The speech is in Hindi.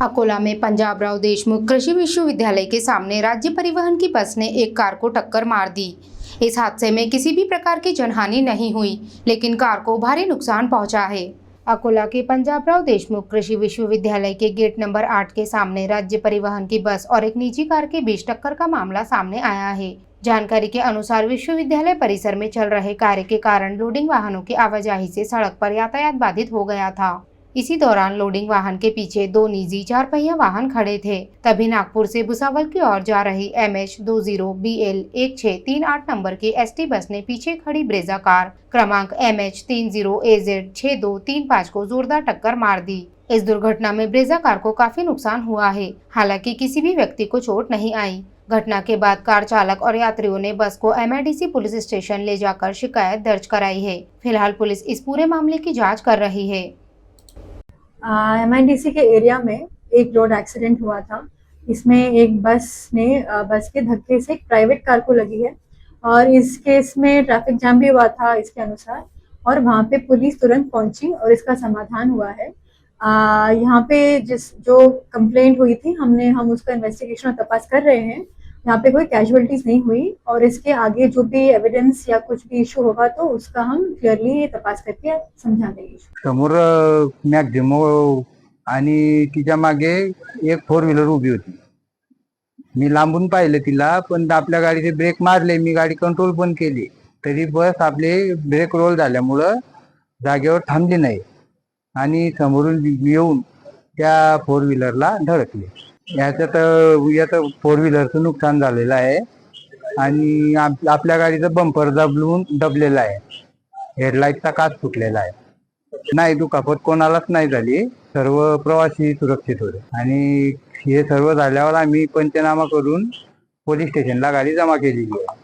अकोला में पंजाबराव देशमुख कृषि विश्वविद्यालय के सामने राज्य परिवहन की बस ने एक कार को टक्कर मार दी। इस हादसे में किसी भी प्रकार की जनहानि नहीं हुई, लेकिन कार को भारी नुकसान पहुंचा है। अकोला के पंजाबराव देशमुख कृषि विश्वविद्यालय के गेट नंबर 8 के सामने राज्य परिवहन की बस और एक निजी कार के बीच टक्कर का मामला सामने आया है। जानकारी के अनुसार विश्वविद्यालय परिसर में चल रहे कार्य के कारण लोडिंग वाहनों की आवाजाही से सड़क पर यातायात बाधित हो गया था। इसी दौरान लोडिंग वाहन के पीछे दो निजी 4 पहिया वाहन खड़े थे। तभी नागपुर से भुसावल की ओर जा रही MH20BL 1638 नंबर की ST बस ने पीछे खड़ी ब्रेजा कार क्रमांक MH30AZ 6235 को जोरदार टक्कर मार दी। इस दुर्घटना में ब्रेजा कार को काफी नुकसान हुआ है। हालांकि किसी भी व्यक्ति को चोट नहीं आई। घटना के बाद कार चालक और यात्रियों ने बस को MIDC पुलिस स्टेशन ले जाकर शिकायत दर्ज कराई है। फिलहाल पुलिस इस पूरे मामले की जाँच कर रही है। MIDC के एरिया में एक रोड एक्सीडेंट हुआ था। इसमें एक बस के धक्के से एक प्राइवेट कार को लगी है और इस केस में ट्रैफिक जाम भी हुआ था इसके अनुसार, और वहाँ पे पुलिस तुरंत पहुंची और इसका समाधान हुआ है। यहाँ पे जो कंप्लेंट हुई थी हम उसका इन्वेस्टिगेशन और तपास कर रहे हैं। यहाँ पे कोई कैजुअलिटीज नहीं हुई और इसके आगे जो भी एविडेंस या कुछ भी इशू होगा तो उसका हम क्लियरली तपास करके समझा देंगे। समोर मॅक्झिमो आणि तिच्या मागे एक 4 व्हीलर उभी होती। मी लांबून पाहिलं तिला, पण आपल्या गाडीचे ब्रेक मारले, मी गाडी कंट्रोल पण केली, तरी बस आपले ब्रेक रोल झाल्यामुळं जागेवर थांबली नाही आणि समोरून येऊन त्या 4 व्हीलरला धडकले। याच्यात 4 व्हीलरचं नुकसान झालेलं आहे आणि आपल्या गाडीचं बंपर दबलेला आहे। हेडलाईटचा काच फुटलेला आहे। नाही, दुखापत कोणालाच नाही झाली। सर्व प्रवासी सुरक्षित होते आणि हे सर्व झाल्यावर आम्ही पंचनामा करून पोलीस स्टेशनला गाडी जमा केलेली आहे।